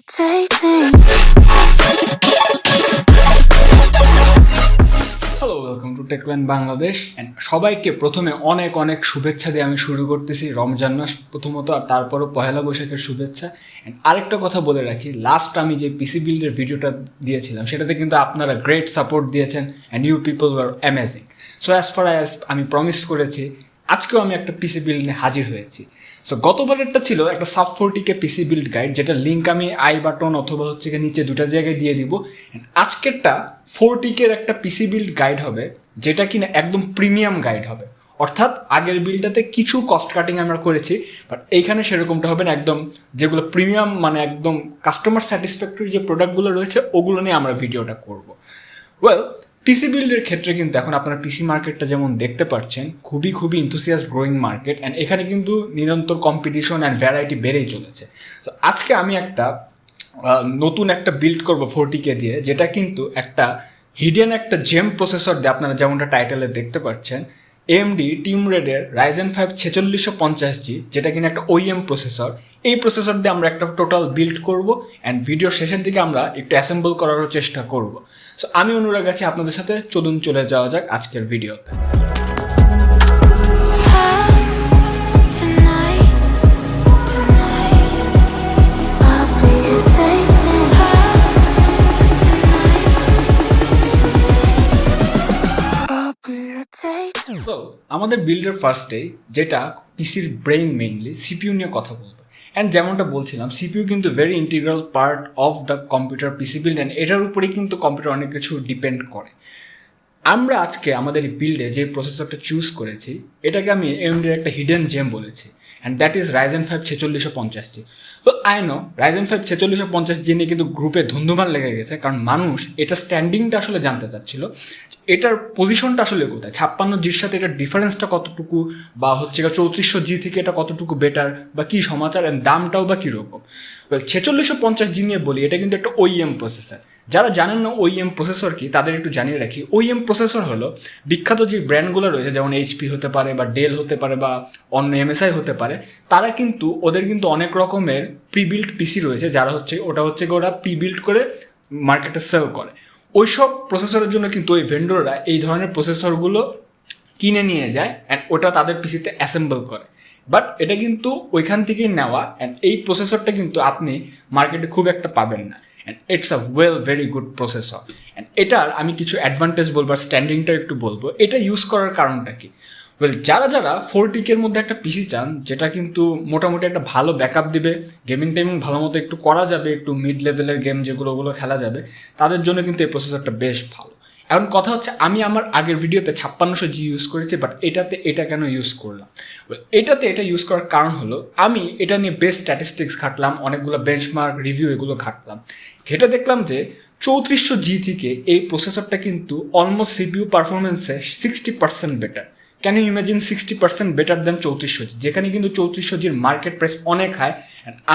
irritating. Hello, welcome to Techland Bangladesh. And সবাইকে প্রথমে অনেক অনেক শুভেচ্ছা দিয়ে আমি শুরু করতেছি রমজান মাস প্রথমত, আর তারপরও পহেলা বৈশাখের শুভেচ্ছা। অ্যান্ড আরেকটা কথা বলে রাখি, লাস্ট আমি যে পিসি বিল্ডের ভিডিওটা দিয়েছিলাম সেটাতে কিন্তু আপনারা গ্রেট সাপোর্ট দিয়েছেন and you people were amazing. So as far as আমি প্রমিস করেছি, আজকেও আমি একটা পিসি বিল্ড নিয়ে হাজির হয়েছি। সো গতবারেরটা ছিল একটা sub 40k PC build guide, যেটা লিঙ্ক আমি আই বাটন অথবা হচ্ছে নিচে দুটা জায়গায় দিয়ে দিব। আজকেরটা 40k একটা পিসি বিল্ড গাইড হবে, যেটা কিনা একদম প্রিমিয়াম গাইড হবে। অর্থাৎ আগের বিল্ডটাতে কিছু কস্ট কাটিং আমরা করেছি, বাট এইখানে সেরকমটা হবে না। একদম যেগুলো প্রিমিয়াম, মানে একদম কাস্টমার স্যাটিসফ্যাক্টরি যে প্রোডাক্টগুলো রয়েছে ওগুলো নিয়ে আমরা ভিডিওটা করব। ওয়েল, পিসি বিল্ডের ক্ষেত্রে কিন্তু এখন আপনারা পিসি মার্কেটটা যেমন দেখতে পাচ্ছেন, খুবই ইনথুসিয়াস গ্রোয়িং মার্কেট। অ্যান্ড এখানে কিন্তু নিরন্তর কম্পিটিশন অ্যান্ড ভ্যারাইটি বেড়েই চলেছে। তো আজকে আমি একটা নতুন একটা বিল্ড করব 40k দিয়ে, যেটা কিন্তু একটা হিডেন একটা জেম প্রসেসর দিয়ে, আপনারা যেমনটা টাইটেলে দেখতে পাচ্ছেন, AMD টিম রেডের Ryzen 5 4650G, যেটা কিনা একটা OEM প্রসেসর। এই প্রসেসর দিয়ে আমরা একটা টোটাল বিল্ড করব অ্যান্ড ভিডিও শেষের দিকে আমরা একটু অ্যাসেম্বল করারও চেষ্টা করব। সো আমি অনুরাগ আছি আপনাদের সাথে, চলে যাওয়া যাক আজকের ভিডিওতে। সো আমাদের বিল্ডের ফার্স্টেই যেটা পিসির ব্রেইন, মেইনলি সিপিইউ নিয়ে কথা বলবো। অ্যান্ড যেমনটা বলছিলাম, সিপিইউ কিন্তু very integral part of the computer PC build, and এটার উপরেই কিন্তু কম্পিউটার অনেক কিছু ডিপেন্ড করে। আমরা আজকে আমাদের এই বিল্ডে যে প্রসেসরটা চুজ করেছি, এটাকে আমি AMDর একটা হিডেন জেম বলেছি, and that is Ryzen 5 4650G। তো আই নো Ryzen 5 4650G নিয়ে কিন্তু গ্রুপে ধুন্ধুমাল লেগে গেছে, কারণ মানুষ এটা স্ট্যান্ডিংটা আসলে জানতে চাচ্ছিল, এটার পজিশনটা আসলে কোথায়, 56Gর সাথে এটার ডিফারেন্সটা কতটুকু, বা হচ্ছে 3400G থেকে এটা কতটুকু বেটার, বা কী সমাচার, অ্যান্ড দামটাও বা কীরকম। 4650G নিয়ে বলি, এটা কিন্তু একটা OEM প্রসেসর। যারা জানেন না OEM প্রসেসর কি, তাদের একটু জানিয়ে রাখি। OEM প্রসেসর হলো বিখ্যাত যে ব্র্যান্ডগুলো রয়েছে, যেমন HP হতে পারে, বা ডেল হতে পারে, বা অন্য MSI হতে পারে, তারা কিন্তু ওদের কিন্তু অনেক রকমের প্রিবিল্ড পিসি রয়েছে, যারা ওরা প্রিবিল্ড করে মার্কেটে সেল করে। ওইসব প্রসেসরের জন্য কিন্তু ওই ভেন্ডররা এই ধরনের প্রসেসরগুলো কিনে নিয়ে যায় অ্যান্ড ওটা তাদের পিসিতে অ্যাসেম্বল করে। বাট এটা কিন্তু ওইখান থেকেই নেওয়া, অ্যান্ড এই প্রসেসরটা কিন্তু আপনি মার্কেটে খুব একটা পাবেন না। And it's a very good processor. And এটার আমি কিছু অ্যাডভান্টেজ বলবো, আর স্ট্যান্ডিংটা একটু বলবো। এটা ইউজ করার কারণটা কি? যারা 40k মধ্যে একটা পিসি চান, যেটা কিন্তু মোটামুটি একটা ভালো ব্যাকআপ দিবে, গেমিং টাইমিং ভালো মতো একটু করা যাবে, একটু মিড লেভেলের গেম যেগুলো খেলা যাবে, তাদের জন্য কিন্তু এই প্রসেসরটা বেশ ভালো। এখন কথা হচ্ছে, আমি আমার আগের ভিডিওতে 5600G ইউজ করেছি, বাট এটাতে এটা কেন ইউজ করলাম? এটাতে এটা ইউজ করার কারণ হলো, আমি এটা নিয়ে বেস্ট স্ট্যাটিস্টিক্স ঘাটলাম, অনেকগুলো বেঞ্চমার্ক রিভিউ এগুলো ঘাটলাম, ঘেটে দেখলাম যে 3400G থেকে এই প্রসেসরটা কিন্তু অলমোস্ট CPU পারফরমেন্সে 60% better. Can you imagine 60% better than 3400G, যেখানে কিন্তু 3400Gর মার্কেট প্রাইস অনেক হাই।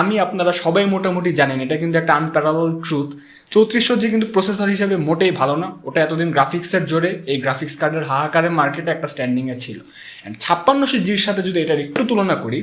আমি আপনারা সবাই মোটামুটি জানেন, এটা কিন্তু একটা আনপ্যারালাল ট্রুথ। 3400G কিন্তু প্রসেসর হিসাবে মোটেই ভালো না। ওটা এতদিন গ্রাফিক্সের জোরে, এই গ্রাফিক্স কার্ডের হাহাকারে মার্কেটে একটা স্ট্যান্ডিংয়ে ছিল। অ্যান্ড 5600Gর সাথে যদি এটার একটু তুলনা করি,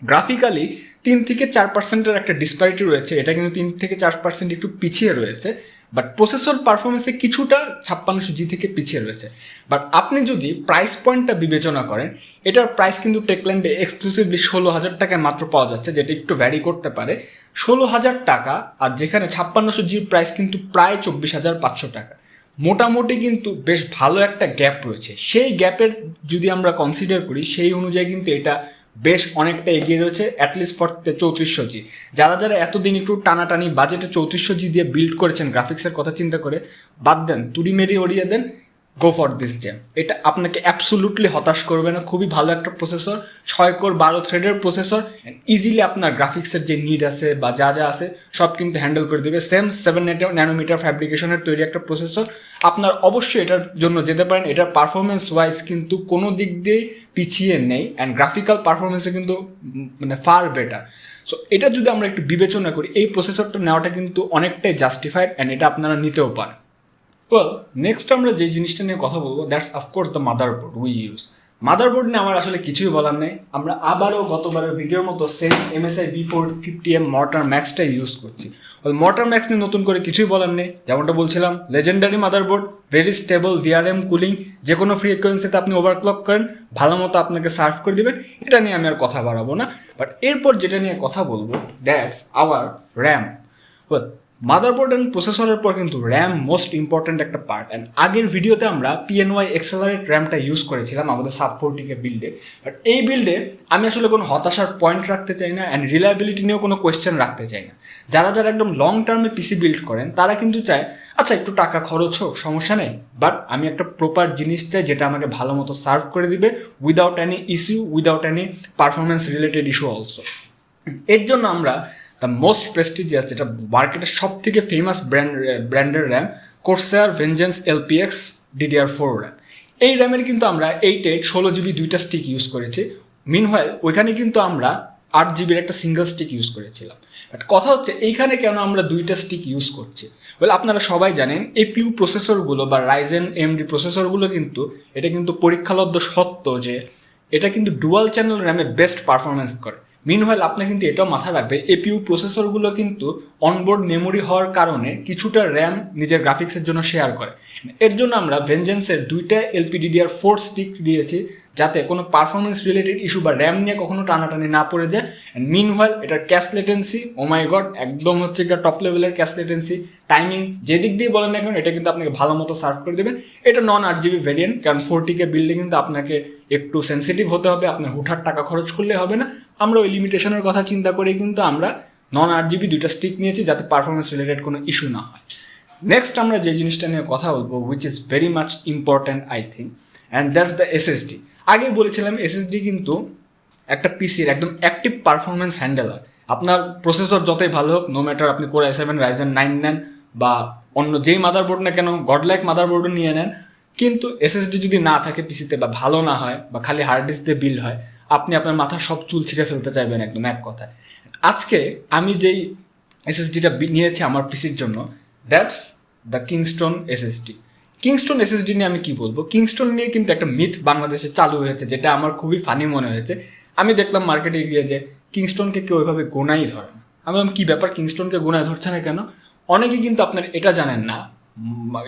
গ্রাফিক্যালি 3 থেকে 4%-এর একটা ডিসপ্যারিটি রয়েছে। এটা কিন্তু 3 থেকে 4% একটু পিছিয়ে রয়েছে, বাট প্রসেসর পারফরমেন্সে কিছুটা 5600G থেকে পিছিয়ে রয়েছে। বাট আপনি যদি প্রাইস পয়েন্টটা বিবেচনা করেন, এটার প্রাইস কিন্তু টেকল্যান্ডে এক্সক্লুসিভলি 16,000 টাকায় মাত্র পাওয়া যাচ্ছে, যেটা একটু ভ্যারি করতে পারে। 16,000 টাকা, আর যেখানে 5600Gর প্রাইস কিন্তু প্রায় 24,500 টাকা। মোটামুটি কিন্তু বেশ ভালো একটা গ্যাপ রয়েছে। সেই গ্যাপের যদি আমরা কনসিডার করি, সেই অনুযায়ী কিন্তু এটা বেশ অনেকটা এগিয়ে রয়েছে, অ্যাটলিস্ট ফর 3400G। যারা এতদিন একটু টানাটানি বাজেটে 3400G দিয়ে বিল্ড করেছেন গ্রাফিক্সের কথা চিন্তা করে, বাদ দেন, তুড়ি মেরি ওড়িয়ে দেন, গো ফর দিস জেম। এটা আপনাকে অ্যাবসোলুটলি হতাশ করবে না। খুবই ভালো একটা প্রসেসর, 6 কোর 12 থ্রেডের প্রসেসর, ইজিলি আপনার গ্রাফিক্সের যে নিড আছে বা যা আছে সব কিন্তু হ্যান্ডেল করে দেবে। সেম 7 ন্যানোমিটার ফ্যাব্রিকেশনের তৈরি একটা প্রসেসর। আপনার অবশ্যই এটার জন্য যেতে পারেন। এটার পারফরমেন্স ওয়াইজ কিন্তু কোনো দিক দিয়েই পিছিয়ে নেই, অ্যান্ড গ্রাফিক্যাল পারফরমেন্সে কিন্তু ফার বেটার। সো এটা যদি আমরা একটু বিবেচনা করি, এই প্রসেসরটা নেওয়াটা কিন্তু অনেকটাই জাস্টিফাইড, অ্যান্ড এটা আপনারা নিতেও পারেন। ওয়েল, নেক্সট আমরা যে জিনিসটা নিয়ে কথা বলবো, that's of course the motherboard we use. Motherboard নিয়ে আমার আসলে কিছুই বলার নেই। আমরা আবারও গতবারের ভিডিওর মতো সেম MSI B450M মর্টার ম্যাক্সটা ইউজ করছি। মর্টার ম্যাক্স নিয়ে নতুন করে কিছুই বলার নেই, যেমনটা বলছিলাম legendary motherboard, very stable VRM cooling, যে কোনো ফ্রিকোয়েন্সিতে আপনি ওভারক্লক করেন ভালো মতো আপনাকে সার্ভ করে দেবেন, এটা নিয়ে আমি আর কথা বাড়াবো না। বাট এরপর যেটা নিয়ে কথা বলবো that's our RAM. Motherboard and প্রসেসরের পর কিন্তু র্যাম মোস্ট ইম্পর্ট্যান্ট একটা পার্ট। অ্যান্ড আগের ভিডিওতে আমরা পিএনওয়াই এক্সেলারেট র্যামটা ইউজ করেছিলাম আমাদের সাব 40k বিল্ডে। বাট এই বিল্ডে আমি আসলে কোনো হতাশার পয়েন্ট রাখতে চাই না, অ্যান্ড রিলায়েবিলিটি নিয়েও কোনো কোয়েশ্চেন রাখতে চাই না। যারা যারা একদম লং টার্মে পিসি বিল্ড করেন তারা কিন্তু চায় আচ্ছা একটু টাকা খরচ হোক সমস্যা নেই, বাট আমি একটা প্রপার জিনিস চাই যেটা আমাকে ভালো মতো সার্ভ করে দিবে without any issue, without any performance related issue also. এর জন্য আমরা দ্য মোস্ট প্রেস্টিজিয়াস, যেটা মার্কেটের সব থেকে ফেমাস ব্র্যান্ডের RAM, Corsair vengeance LPX DDR4 RAM. এই র্যামের কিন্তু আমরা 8 16GB দুইটা স্টিক ইউজ করেছি। মিনওয়াইল ওইখানে কিন্তু আমরা 8GBর একটা সিঙ্গেল স্টিক ইউজ করেছিলাম। বাট কথা হচ্ছে এইখানে কেন আমরা দুইটা স্টিক ইউজ করছি? আপনারা সবাই জানেন এপিইউ প্রসেসরগুলো বা রাইজেন AMD প্রসেসরগুলো কিন্তু এটা কিন্তু পরীক্ষালব্ধ সত্য যে এটা কিন্তু ডুয়াল চ্যানেল র্যামে বেস্ট পারফরমেন্স করে। মিনওয়াইল আপনি কিন্তু এটাও মাথা রাখবে এপিইউ প্রসেসরগুলো কিন্তু অনবোর্ড মেমোরি হওয়ার কারণে কিছুটা র্যাম নিজের গ্রাফিক্সের জন্য শেয়ার করে। এর জন্য আমরা ভেঞ্জেন্সের দুইটা LPDDR4 স্টিক দিয়েছি যাতে কোনো পারফরমেন্স রিলেটেড ইস্যু বা র্যাম নিয়ে কখনো টানাটানি না পড়ে যায়। অ্যান্ড মিনওয়াইল এটার ক্যাশ লেটেন্সি ও মাই গড একদম হচ্ছে গিয়ে টপ লেভেলের ক্যাশ লেটেন্সি, টাইমিং যেদিক দিয়ে বলেন না কেন এটা কিন্তু আপনাকে ভালো মতো সার্ভ করে দেবেন। এটা নন 8GB ভ্যারিয়েন্ট, কারণ 40k বিল্ডে কিন্তু আপনাকে একটু সেন্সিটিভ হতে হবে, আপনার হুটহাট টাকা খরচ করলে হবে না। আমরা ওই লিমিটেশনের কথা চিন্তা করে কিন্তু আমরা নন 8GB দুইটা স্টিক নিয়েছি যাতে পারফরমেন্স রিলেটেড কোনো ইস্যু না হয়। নেক্সট আমরা যে জিনিসটা নিয়ে কথা বলবো which is very much important I think, and that's the SSD. আগে বলেছিলাম এসএসডি কিন্তু একটা পিসির একদম অ্যাক্টিভ পারফরমেন্স হ্যান্ডেলার। আপনার প্রসেসর যতই ভালো হোক, নো ম্যাটার আপনি Core i7 Ryzen 9 নেন বা অন্য যেই মাদারবোর্ড না কেন, গডলাইক মাদারবোর্ডও নিয়ে নেন, কিন্তু এসএসডি যদি না থাকে পিসিতে বা ভালো না হয় বা খালি হার্ড ডিস্ক দিয়ে বিল্ড হয়, আপনি আপনার মাথা সব চুল ছিঁড়ে ফেলতে চাইবেন একদম এক কথায়। আজকে আমি যেই এসএসডিটা নিয়েছি আমার পিসির জন্য that's the Kingston SSD. Kingston SSD নিয়ে আমি কি বলবো? কিংস্টোন নিয়ে কিন্তু একটা মিথ বাংলাদেশে চালু হয়েছে যেটা আমার খুবই ফানি মনে হয়েছে। আমি দেখলাম মার্কেটে গিয়ে যে কিংস্টোনকে কেউ ওইভাবে গোনাই ধরে না। আমি বললাম কী ব্যাপার, কিংস্টোনকে গোনায় ধরছে না কেন? অনেকে কিন্তু আপনার এটা জানেন না,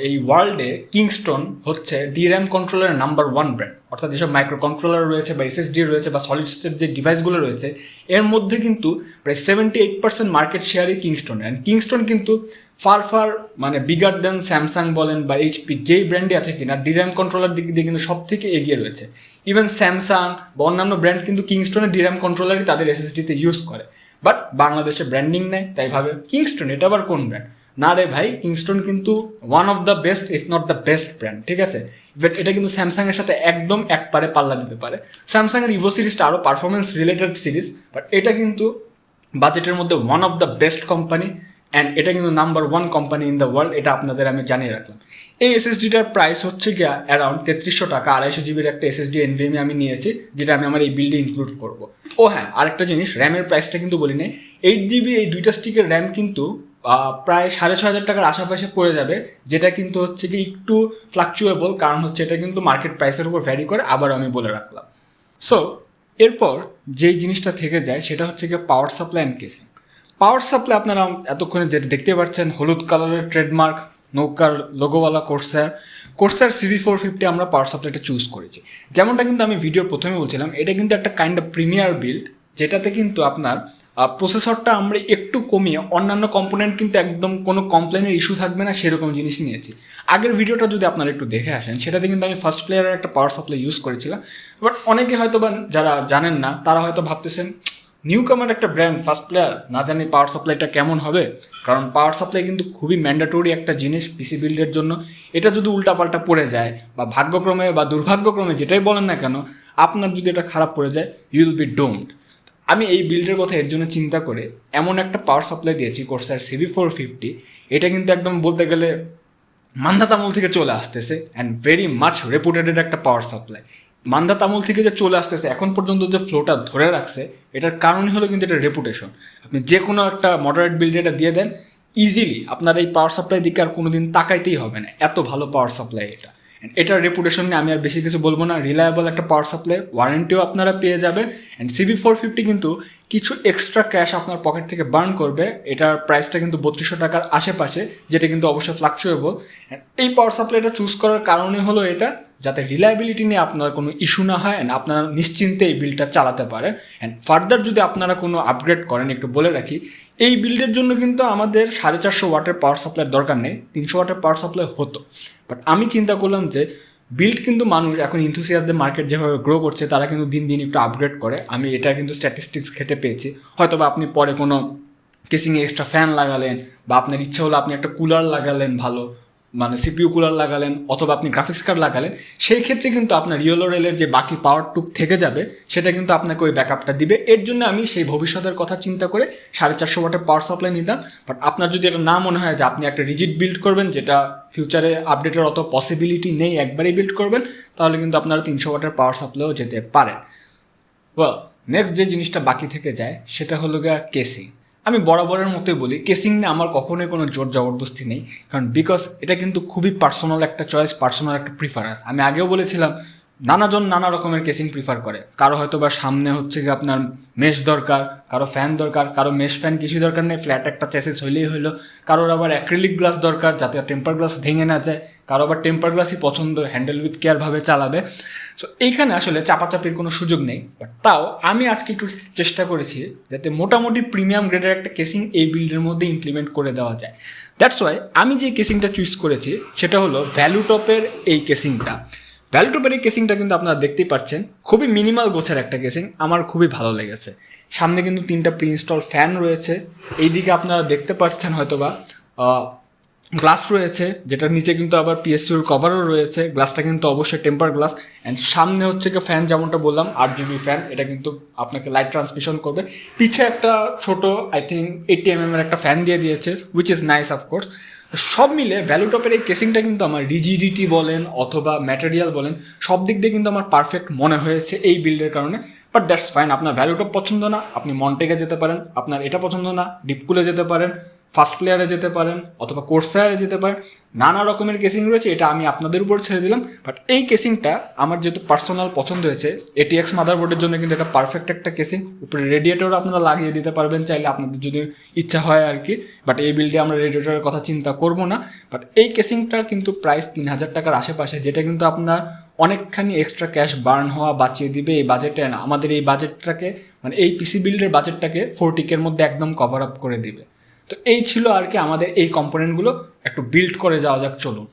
এই ওয়ার্ল্ডে কিংস্টোন হচ্ছে DRAM কন্ট্রোলারের নাম্বার 1 ব্র্যান্ড। অর্থাৎ যেসব মাইক্রো কন্ট্রোলার রয়েছে বা এসএসডি রয়েছে বা সলিড স্টেট যে ডিভাইসগুলো রয়েছে এর মধ্যে কিন্তু প্রায় 78% মার্কেট শেয়ারই কিংস্টোন। অ্যান্ড কিংস্টোন কিন্তু ফার মানে বিগার দেন স্যামসাং বলেন বা HP যেই ব্র্যান্ডে আছে কিনা DRAM কন্ট্রোলার দিক দিয়ে কিন্তু সব থেকে এগিয়ে রয়েছে। ইভেন স্যামসাং বা অন্যান্য ব্র্যান্ড কিন্তু কিংস্টোনের DRAM কন্ট্রোলারই তাদের এসএসডিতে ইউজ করে। বাট বাংলাদেশে ব্র্যান্ডিং নেয় তাই ভাবে কিংস্টোন এটা আবার কোন ব্র্যান্ড? না রে ভাই, কিংস্টোন কিন্তু one of the best if not the best brand, ঠিক আছে? বাট এটা কিন্তু স্যামসাংয়ের সাথে একদম একবারে পাল্লা দিতে পারে। স্যামসাংয়ের ইভো সিরিজটা আরও পারফরমেন্স রিলেটেড সিরিজ, বাট এটা কিন্তু বাজেটের মধ্যে one of the best company and এটা কিন্তু number 1 company in the world. এটা আপনাদের আমি জানিয়ে রাখলাম। এই এসএসডিটার প্রাইস হচ্ছে গিয়া অ্যারাউন্ড 3300 টাকা। 250GB একটা এসএসডি NVMe আমি নিয়েছি যেটা আমি আমার এই বিল্ডে ইনক্লুড করবো। ও হ্যাঁ, আরেকটা জিনিস, র্যামের প্রাইসটা কিন্তু বলি নাই। 8GB এই দুইটা স্টিকের র্যাম কিন্তু প্রায় 6500 টাকার আশেপাশে পড়ে যাবে, যেটা কিন্তু হচ্ছে কি একটু ফ্লাকচুয়েবল, কারণ হচ্ছে এটা কিন্তু মার্কেট প্রাইসের উপর ভ্যারি করে, আবার আমি বলে রাখলাম। সো এরপর যেই জিনিসটা থেকে যায় সেটা হচ্ছে গিয়ে power supply and casing. Power supply আপনারা এতক্ষণে যেটা দেখতে পাচ্ছেন হলুদ কালারের ট্রেডমার্ক নৌকার লোগোওয়ালা কোর্সার CV450 আমরা পাওয়ার সাপ্লাইটা চুজ করেছি। যেমনটা কিন্তু আমি ভিডিওর প্রথমে বলছিলাম, এটা কিন্তু একটা কাইন্ড অফ প্রিমিয়ার বিল্ড যেটাতে কিন্তু আপনার প্রসেসরটা আমরা একটু কমিয়ে অন্যান্য কম্পোনেন্ট কিন্তু একদম কোনো কমপ্লেনের ইস্যু থাকবে না সেরকম জিনিস নিয়েছি। আগের ভিডিওটা যদি আপনারা একটু দেখে আসেন সেটাতে কিন্তু আমি ফার্স্ট প্লেয়ারের একটা পাওয়ার সাপ্লাই ইউজ করেছিলাম। বাট অনেকে হয়তো বা যারা জানেন না তারা হয়তো ভাবতেছেন নিউ কামার একটা ব্র্যান্ড ফার্স্ট প্লেয়ার, না জানি পাওয়ার সাপ্লাইটা কেমন হবে। কারণ পাওয়ার সাপ্লাই কিন্তু খুবই ম্যান্ডেটরি একটা জিনিস পিসি বিল্ডের জন্য। এটা যদি উল্টাপাল্টা পড়ে যায় বা ভাগ্যক্রমে বা দুর্ভাগ্যক্রমে যেটাই বলেন না কেন, আপনার যদি এটা খারাপ পড়ে যায় ইউ উইল বি ডোমড। আমি এই বিল্ডের কথা এর জন্য চিন্তা করে এমন একটা পাওয়ার সাপ্লাই দিয়েছি কোর্সার CV450। এটা কিন্তু একদম বলতে গেলে মান্ধা তামল থেকে চলে আসতেছে অ্যান্ড ভেরি মাচ রেপুটেডেড একটা পাওয়ার সাপ্লাই। মান্ধা তামল থেকে যে চলে আসতেছে এখন পর্যন্ত যে ফ্লোটা ধরে রাখছে এটার কারণই হলো কিন্তু এটা রেপুটেশন। আপনি যে কোনো একটা মডারেট বিল্ডে এটা দিয়ে দেন ইজিলি আপনার এই পাওয়ার সাপ্লাই দিকে আর কোনো দিন তাকাইতেই হবে না, এত ভালো পাওয়ার সাপ্লাই এটা। অ্যান্ড এটার রেপুটেশন নিয়ে আমি আর বেশি কিছু বলবো না। রিলায়েবল একটা পাওয়ার সাপ্লাই, ওয়ারেন্টিও আপনারা পেয়ে যাবেন। অ্যান্ড CB450 কিন্তু কিছু এক্সট্রা ক্যাশ আপনার পকেট থেকে বার্ন করবে। এটার প্রাইসটা কিন্তু 3200 টাকার আশেপাশে, যেটা কিন্তু অবশ্যই ফ্লাকচুয়েবল। এই পাওয়ার সাপ্লাইটা চুজ করার কারণে হলো এটা, যাতে রিলায়েবিলিটি নিয়ে আপনার কোনো ইস্যু না হয় অ্যান্ড আপনারা নিশ্চিন্তে এই বিলটা চালাতে পারেন। অ্যান্ড ফার্দার যদি আপনারা কোনো আপগ্রেড করেন, একটু বলে রাখি, এই বিল্ডের জন্য কিন্তু আমাদের 450 ওয়াটের পাওয়ার সাপ্লাইয়ের দরকার নেই, 300 ওয়াটের পাওয়ার সাপ্লাই হতো। বাট আমি চিন্তা করলাম যে বিল্ড কিন্তু মানুষ এখন ইনথুসিয়াসদের মার্কেট যেভাবে গ্রো করছে, তারা কিন্তু দিন দিন একটু আপগ্রেড করে। আমি এটা কিন্তু স্ট্যাটিস্টিক্স ঘেটে পেয়েছি। হয়তো বা আপনি পরে কোনো কেসিংয়ে এক্সট্রা ফ্যান লাগালেন, বা আপনার ইচ্ছা হলো আপনি একটা কুলার লাগালেন, ভালো মানে CPU কুলার লাগালেন, অথবা আপনি গ্রাফিক্স কার্ড লাগালেন, সেই ক্ষেত্রে কিন্তু আপনার ইয়েলো রেলের যে বাকি পাওয়ার টুক থেকে যাবে, সেটা কিন্তু আপনাকে ওই ব্যাকআপটা দিবে। এর জন্য আমি সেই ভবিষ্যতের কথা চিন্তা করে 450 ওয়াটের পাওয়ার সাপ্লাই নিতাম। বাট আপনার যদি এটা না মনে হয় যে আপনি একটা রিজিড বিল্ড করবেন, যেটা ফিউচারে আপডেটের অত পসিবিলিটি নেই, একবারেই বিল্ড করবেন, তাহলে কিন্তু আপনারা 300 ওয়াটের পাওয়ার সাপ্লাইও যেতে পারেন। ওয়েল, নেক্সট যে জিনিসটা বাকি থেকে যায় সেটা হলো গিয়ে কেসিং। আমি বরাবরের মতোই বলি, কেসিং নিয়ে আমার কখনোই কোনো জোর জবরদস্তি নেই, কারণ বিকজ এটা কিন্তু খুবই পার্সোনাল একটা চয়েস, পার্সোনাল একটা প্রিফারেন্স। আমি আগেও বলেছিলাম নানাজন নানা রকমের কেসিং প্রিফার করে। কারো হয়তো বা সামনে হচ্ছে গিয়ে আপনার মেশ দরকার, কারো ফ্যান দরকার, কারো মেশ ফ্যান কিছুই দরকার নেই, ফ্ল্যাট একটা চেসিস হইলেই হলো। কারোর আবার অ্যাক্রিলিক গ্লাস দরকার যাতে টেম্পার গ্লাস ভেঙে না যায়, কারো আবার টেম্পার গ্লাসই পছন্দ, হ্যান্ডেল উইথ কেয়ারভাবে চালাবে। সো এইখানে আসলে চাপাচাপির কোনো সুযোগ নেই। বাট তাও আমি আজকে একটু চেষ্টা করেছি যাতে মোটামুটি প্রিমিয়াম গ্রেডের একটা কেসিং এই বিল্ডের মধ্যে ইমপ্লিমেন্ট করে দেওয়া যায়। দ্যাটস ওয়াই আমি যে কেসিংটা চুজ করেছি সেটা হলো ভ্যালুটপের এই কেসিংটা। ভ্যালুটপের এই কেসিংটা কিন্তু আপনারা দেখতেই পাচ্ছেন, খুবই মিনিমাল গোছের একটা কেসিং, আমার খুবই ভালো লেগেছে। সামনে কিন্তু 3টা প্রি ইনস্টল ফ্যান রয়েছে, এইদিকে আপনারা দেখতে পাচ্ছেন হয়তোবা গ্লাস রয়েছে, যেটার নিচে কিন্তু আবার PSUর কভারও রয়েছে। গ্লাসটা কিন্তু অবশ্যই টেম্পার গ্লাস। অ্যান্ড সামনে হচ্ছে কি ফ্যান, যেমনটা বললাম RGB ফ্যান, এটা কিন্তু আপনাকে লাইট ট্রান্সমিশন করবে। পিছে একটা ছোট আই থিঙ্ক 80 mm এর একটা ফ্যান দিয়ে দিয়েছে, উইচ ইজ নাইস অফকোর্স। সব মিলে ভ্যালুটপের এই কেসিংটা কিন্তু আমার রিজিডিটি বলেন অথবা ম্যাটেরিয়াল বলেন, সব দিক দিয়ে কিন্তু আমার পারফেক্ট মনে হয়েছে এই বিল্ডের কারণে। বাট দ্যাটস ফাইন, আপনার ভ্যালুটপ পছন্দ না, আপনি মন্টেকে যেতে পারেন। আপনার এটা পছন্দ না, ডিপকুলে যেতে পারেন, ফার্স্ট প্লেয়ারে যেতে পারেন, অথবা কোর্সায়ারে যেতে পারেন। নানা রকমের কেসিং রয়েছে, এটা আমি আপনাদের উপর ছেড়ে দিলাম। বাট এই কেসিংটা আমার যেহেতু পার্সোনাল পছন্দ হয়েছে, ATX মাদারবোর্ডের জন্য কিন্তু এটা পারফেক্ট একটা কেসিং। উপরে রেডিয়েটরও আপনারা লাগিয়ে দিতে পারবেন চাইলে, আপনাদের যদি ইচ্ছা হয় আর কি। বাট এই বিল্ডে আমরা রেডিয়েটরের কথা চিন্তা করবো না। বাট এই কেসিংটা কিন্তু প্রাইস 3000 টাকার আশেপাশে, যেটা কিন্তু আপনার অনেকখানি এক্সট্রা ক্যাশ বার্ন হওয়া বাঁচিয়ে দিবে এই বাজেটে। আমাদের এই বাজেটটাকে মানে এই PC বিল্ডের বাজেটটাকে 40k এর মধ্যে একদম কভার আপ করে দিবে। তো এই ছিল আর কি আমাদের এই কম্পোনেন্টগুলো, একটু বিল্ড করে যাওয়া যাক, চলুন।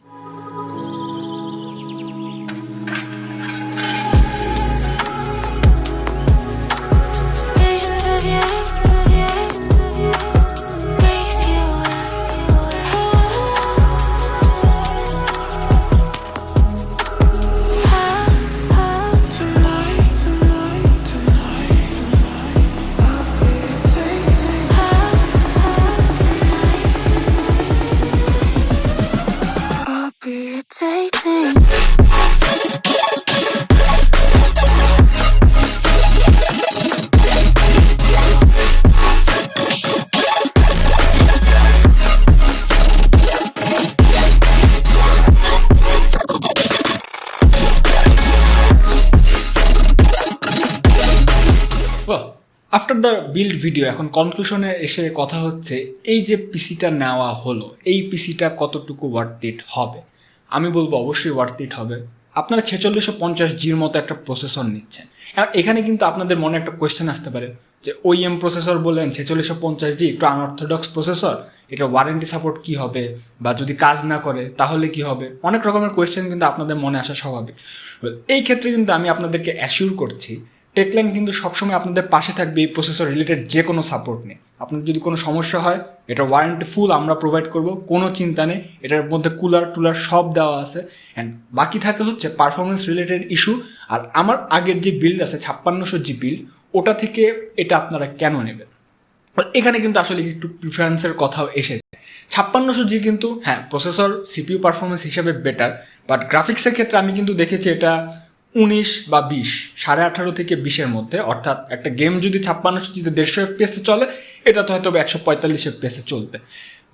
আফটার দ্য বিল্ড ভিডিও এখন কনক্লুশনে এসে কথা হচ্ছে, এই যে পিসিটা নেওয়া হলো, এই পিসিটা কতটুকু ওয়ার্থ ইট হবে। আমি বলবো অবশ্যই ওয়ার্থ ইট হবে। আপনারা 4650G'র মতো একটা প্রসেসর নিচ্ছেন। আর এখানে কিন্তু আপনাদের মনে একটা কোয়েশ্চেন আসতে পারে যে OEM প্রসেসর বললেন 4650G একটু আনঅর্থোডক্স প্রসেসর, এটা ওয়ারেন্টি সাপোর্ট কী হবে, বা যদি কাজ না করে তাহলে কি হবে, অনেক রকমের কোয়েশ্চেন কিন্তু আপনাদের মনে আসা স্বাভাবিক। এই ক্ষেত্রে কিন্তু আমি আপনাদেরকে অ্যাসিউর করছি টেকল্যান্ড কিন্তু সবসময় আপনাদের পাশে থাকবে এই প্রসেসর রিলেটেড যে কোনো সাপোর্ট নিয়ে। আপনার যদি কোনো সমস্যা হয়, এটা ওয়ারেন্টি ফুল আমরা প্রোভাইড করব, কোনো চিন্তা নেই। এটার মধ্যে কুলার টুলার সব দেওয়া আছে। অ্যান্ড বাকি থাকে হচ্ছে পারফরমেন্স রিলেটেড ইস্যু। আর আমার আগের যে বিল্ড আছে 5600G বিল্ড, ওটা থেকে এটা আপনারা কেন নেবেন, এখানে কিন্তু আসলে একটু প্রিফারেন্সের কথাও এসেছে। 5600G কিন্তু হ্যাঁ প্রসেসর CPU পারফরমেন্স হিসেবে বেটার, বাট গ্রাফিক্সের ক্ষেত্রে আমি কিন্তু দেখেছি এটা 19 বা 20, 18.5 থেকে 20-এর মধ্যে। অর্থাৎ একটা গেম যদি 5600Gতে 150 FPS চলে, এটা তো হয়তো 145 FPS চলবে।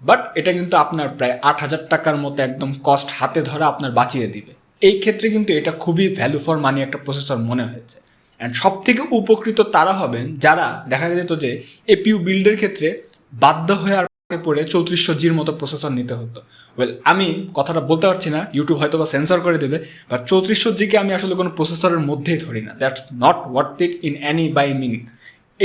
বাট এটা কিন্তু আপনার প্রায় 8000 টাকার মতো একদম কস্ট হাতে ধরা আপনার বাঁচিয়ে দিবে। এই ক্ষেত্রে কিন্তু এটা খুবই ভ্যালু ফর মানি একটা প্রসেসর মনে হয়েছে। অ্যান্ড সব থেকে উপকৃত তারা হবেন যারা দেখা যেত যে এপিইউ বিল্ডের ক্ষেত্রে বাধ্য হয়ে আর পড়ে 3400G'র মতো প্রসেসর নিতে হতো। আমি কথাটা বলতে পারছি না, ইউটিউব হয়তো বা সেন্সর করে দেবে, বাট 3400Gকে আমি আসলে কোনো প্রসেসরের মধ্যেই ধরি না। That's not worth it in any by mean.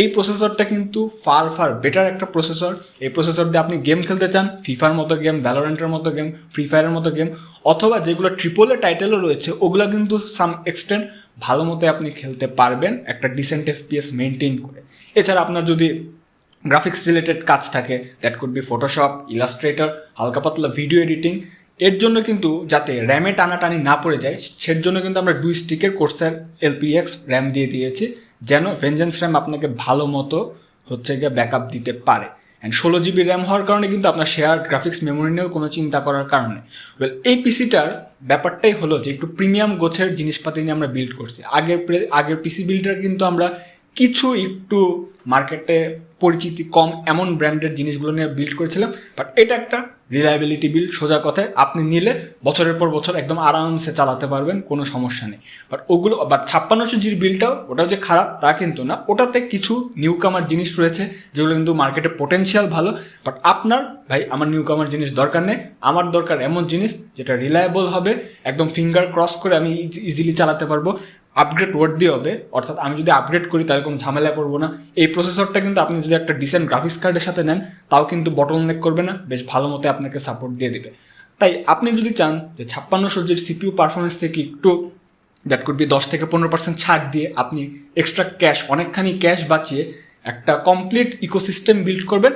এই প্রসেসরটা কিন্তু ফার বেটার একটা প্রসেসর। এই প্রসেসর দিয়ে আপনি গেম খেলতে চান, ফিফার মতো গেম, ভ্যালোরেন্টের মতো গেম, ফ্রি ফায়ারের মতো গেম, অথবা যেগুলো ট্রিপল এ টাইটেলও রয়েছে ওগুলো কিন্তু সাম এক্সটেন্ট ভালো মতো আপনি খেলতে পারবেন একটা ডিসেন্ট এফপিএস মেনটেন করে। এছাড়া আপনার যদি গ্রাফিক্স রিলেটেড কাজ থাকে, that could be Photoshop, Illustrator, হালকা পাতলা ভিডিও এডিটিং, এর জন্য কিন্তু যাতে র্যামে টানাটানি না পড়ে যায় সের জন্য কিন্তু আমরা 2 স্টিকের কোর্সের LPX র্যাম দিয়ে দিয়েছি, যেন ভেঞ্জেন্স র্যাম আপনাকে ভালো মতো হচ্ছে গিয়ে ব্যাকআপ দিতে পারে। অ্যান্ড 16GB র্যাম হওয়ার কারণে কিন্তু আপনার শেয়ার গ্রাফিক্স মেমোরি নিয়েও কোনো চিন্তা করার কারণে। এই পিসিটার ব্যাপারটাই হলো যে একটু প্রিমিয়াম গোছের জিনিসপাতি নিয়ে আমরা বিল্ড করছি। আগের পিসি বিল্ডার কিন্তু আমরা কিছু একটু মার্কেটে পরিচিতি কম এমন ব্র্যান্ডের জিনিসগুলো নিয়ে বিল্ড করেছিলাম, বাট এটা একটা রিলায়েবিলিটি বিল্ড। সোজা কথায় আপনি নিলে বছরের পর বছর একদম আরামসে চালাতে পারবেন, কোনো সমস্যা নেই। বাট 5600G'র বিল্ডটাও ওটাও যে খারাপ তা কিন্তু না, ওটাতে কিছু নিউ কামার জিনিস রয়েছে যেগুলো কিন্তু মার্কেটে পোটেনশিয়াল ভালো। বাট আপনার ভাই আমার নিউ কামার জিনিস দরকার নেই, আমার দরকার এমন জিনিস যেটা রিলায়েবল হবে, একদম ফিঙ্গার ক্রস করে আমি ইজিলি চালাতে পারবো, আপগ্রেড ওয়ার্থি হবে। অর্থাৎ আমি যদি আপগ্রেড করি তাহলে কোনো ঝামেলা পড়বো না। এই প্রসেসরটা কিন্তু আপনি যদি একটা ডিসেন্ট গ্রাফিক্স কার্ডের সাথে নেন তাও কিন্তু বটলনেক করবে না, বেশ ভালো মতো আপনাকে সাপোর্ট দিয়ে দেবে। তাই আপনি যদি চান যে 5600G'র সিপিইউ পারফরমেন্স থেকে একটু দ্যাট কুড বি 10 থেকে 15% ছাড় দিয়ে আপনি এক্সট্রা ক্যাশ, অনেকখানি ক্যাশ বাঁচিয়ে একটা কমপ্লিট ইকোসিস্টেম বিল্ড করবেন,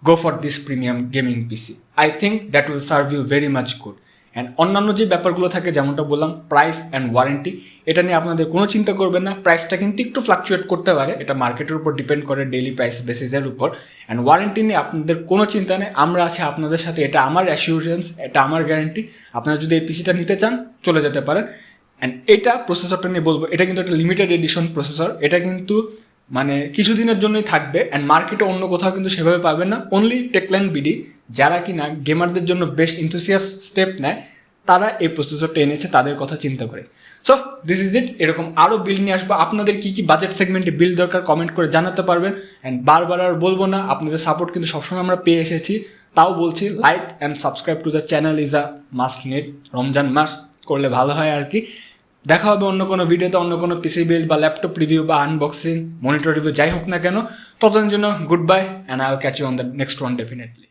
go for this premium gaming PC. I think that will serve you very much good. And অন্যান্য যে ব্যাপারগুলো থাকে যেমনটা বললাম প্রাইস অ্যান্ড ওয়ারেন্টি, এটা নিয়ে আপনাদের কোনো চিন্তা করবেন না। প্রাইসটা কিন্তু একটু ফ্লাকচুয়েট করতে পারে, এটা মার্কেটের উপর ডিপেন্ড করে, ডেইলি প্রাইস বেসিসের উপর। অ্যান্ড ওয়ারেন্টি নিয়ে আপনাদের কোনো চিন্তা নেই, আমরা আছি আপনাদের সাথে, এটা আমার অ্যাসিউরেন্স, এটা আমার গ্যারান্টি। আপনারা যদি এই পিসিটা নিতে চান চলে যেতে পারেন। অ্যান্ড এটা প্রসেসরটা নিয়ে বলবো, এটা কিন্তু একটা লিমিটেড এডিশন প্রসেসর, এটা কিন্তু মানে কিছুদিনের জন্যই থাকবে। অ্যান্ড মার্কেটে অন্য কোথাও কিন্তু সেভাবে পাবেন না, অনলি টেকল্যান্ড বিডি যারা কিনা গেমারদের জন্য বেস্ট ইনথুসিয়াস স্টেপ নেয় তারা এই প্রসেসরটা এনেছে তাদের কথা চিন্তা করে। So this is it. এরকম আরও বিল্ড নিয়ে আসবো। আপনাদের কী কী বাজেট সেগমেন্টে বিল্ড দরকার কমেন্ট করে জানাতে পারবেন। অ্যান্ড বারবার আর বলবো না, আপনাদের সাপোর্ট কিন্তু সবসময় আমরা পেয়ে এসেছি, তাও বলছি like and subscribe to the channel is a must need. Ramzan মাস করলে ভালো হয় আর কি। দেখা হবে অন্য কোনো ভিডিওতে, অন্য কোনো পিসি বিল্ড বা ল্যাপটপ রিভিউ বা আনবক্সিং, মনিটর রিভিউ যাই হোক না কেন। ততদিনের জন্য goodbye and I will catch you on the next one definitely.